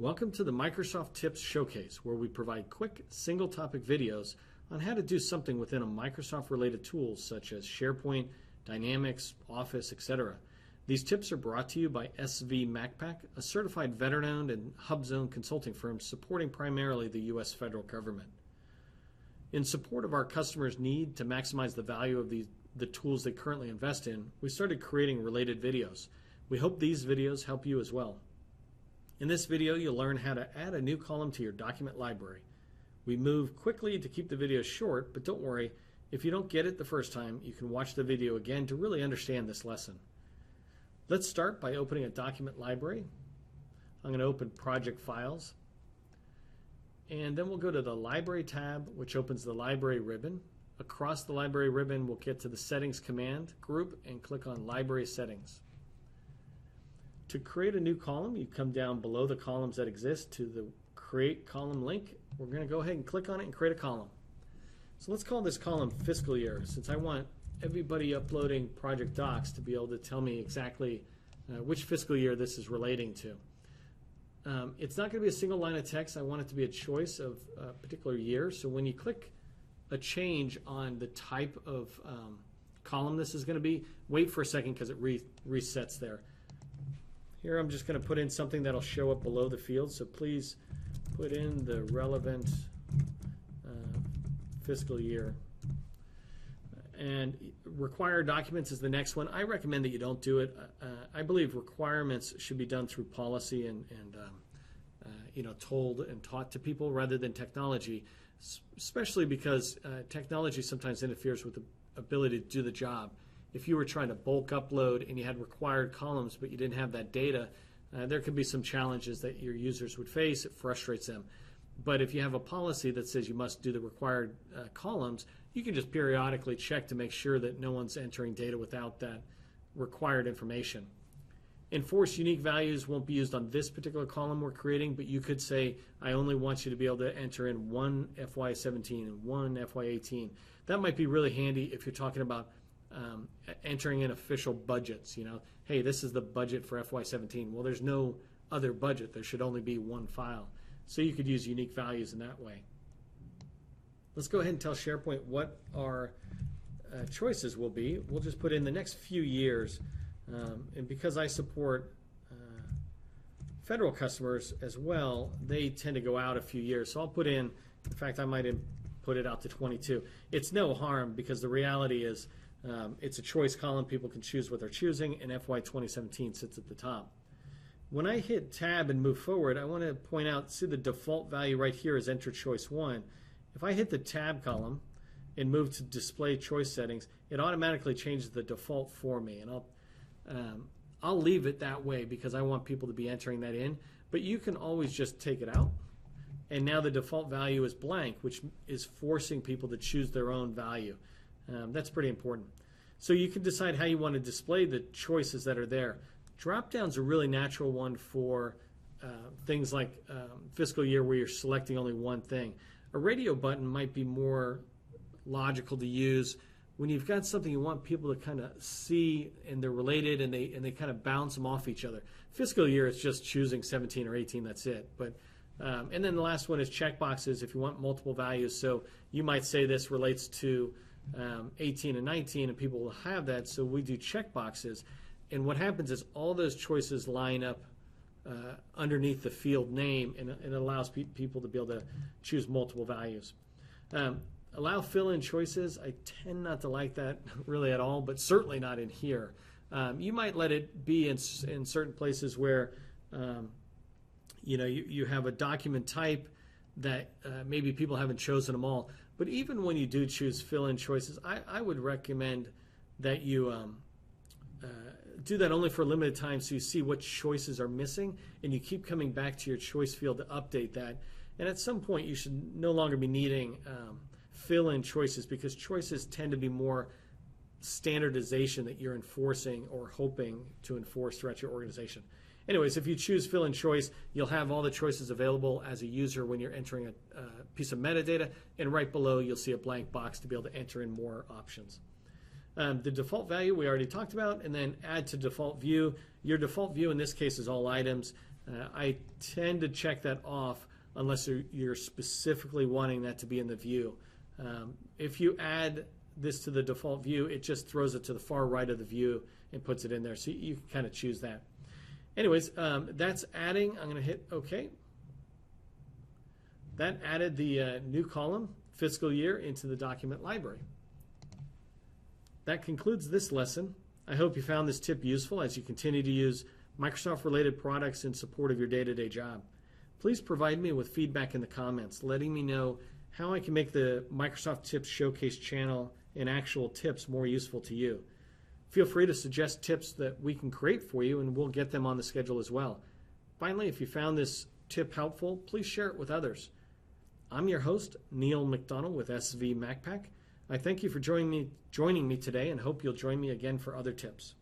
Welcome to the Microsoft Tips Showcase, where we provide quick, single-topic videos on how to do something within a Microsoft-related tools such as SharePoint, Dynamics, Office, etc. These tips are brought to you by SV MacPack, a certified veteran-owned and hub-zone consulting firm supporting primarily the U.S. federal government. In support of our customers' need to maximize the value of the tools they currently invest in, we started creating related videos. We hope these videos help you as well. In this video, you'll learn how to add a new column to your document library. We move quickly to keep the video short, but don't worry, if you don't get it the first time, you can watch the video again to really understand this lesson. Let's start by opening a document library. I'm going to open Project Files, and then we'll go to the Library tab, which opens the Library ribbon. Across the Library ribbon, we'll get to the Settings command group and click on Library Settings. To create a new column, you come down below the columns that exist to the Create Column link. We're going to go ahead and click on it and create a column. So let's call this column Fiscal Year, since I want everybody uploading project docs to be able to tell me exactly which fiscal year this is relating to. It's not going to be a single line of text. I want it to be a choice of a particular year. So when you click a change on the type of column this is going to be, wait for a second because it resets there. Here I'm just going to put in something that'll show up below the field, so please put in the relevant fiscal year. And required documents is the next one. I recommend that you don't do it. I believe requirements should be done through policy and told and taught to people rather than technology, especially because technology sometimes interferes with the ability to do the job. If you were trying to bulk upload and you had required columns but you didn't have that data, there could be some challenges that your users would face. It frustrates them. But if you have a policy that says you must do the required columns, you can just periodically check to make sure that no one's entering data without that required information. Enforce unique values won't be used on this particular column we're creating, but you could say, I only want you to be able to enter in one FY17 and one FY18. That might be really handy if you're talking about entering in official budgets. Hey, this is the budget for FY17. Well, there's no other budget. There should only be one file. So you could use unique values in that way. Let's go ahead and tell SharePoint what our choices will be. We'll just put in the next few years. And because I support federal customers as well, they tend to go out a few years. So I'll put in fact, I might put it out to 22. It's no harm because the reality is it's a choice column. People can choose what they're choosing, and FY 2017 sits at the top. When I hit Tab and move forward, I want to point out, see the default value right here is Enter Choice 1. If I hit the Tab column and move to Display Choice Settings, it automatically changes the default for me, and I'll leave it that way because I want people to be entering that in, but you can always just take it out, and now the default value is blank, which is forcing people to choose their own value. That's pretty important. So you can decide how you want to display the choices that are there. Drop-down's a really natural one for things like fiscal year where you're selecting only one thing. A radio button might be more logical to use when you've got something you want people to kind of see and they're related and they kind of bounce them off each other. Fiscal year is just choosing 17 or 18, that's it. But and then the last one is checkboxes if you want multiple values. So you might say this relates to 18 and 19, and people will have that, so we do checkboxes. And what happens is all those choices line up underneath the field name, and it allows people to be able to choose multiple values. Allow fill-in choices. I tend not to like that really at all, but certainly not in here. You might let it be in certain places where you have a document type that maybe people haven't chosen them all. But even when you do choose fill-in choices, I would recommend that you do that only for a limited time so you see what choices are missing and you keep coming back to your choice field to update that. And at some point you should no longer be needing fill-in choices because choices tend to be more standardization that you're enforcing or hoping to enforce throughout your organization. Anyways, if you choose fill-in choice, you'll have all the choices available as a user when you're entering a piece of metadata, and right below you'll see a blank box to be able to enter in more options. The default value we already talked about, and then add to default view. Your default view in this case is all items. I tend to check that off unless you're specifically wanting that to be in the view. If you add this to the default view, it just throws it to the far right of the view and puts it in there. So you can kind of choose that. Anyways, that's adding. I'm going to hit OK. That added the new column, fiscal year, into the document library. That concludes this lesson. I hope you found this tip useful as you continue to use Microsoft-related products in support of your day-to-day job. Please provide me with feedback in the comments, letting me know how I can make the Microsoft Tips Showcase channel and actual tips more useful to you. Feel free to suggest tips that we can create for you, and we'll get them on the schedule as well. Finally, if you found this tip helpful, please share it with others. I'm your host, Neil McDonald with SV MacPack. I thank you for joining me today and hope you'll join me again for other tips.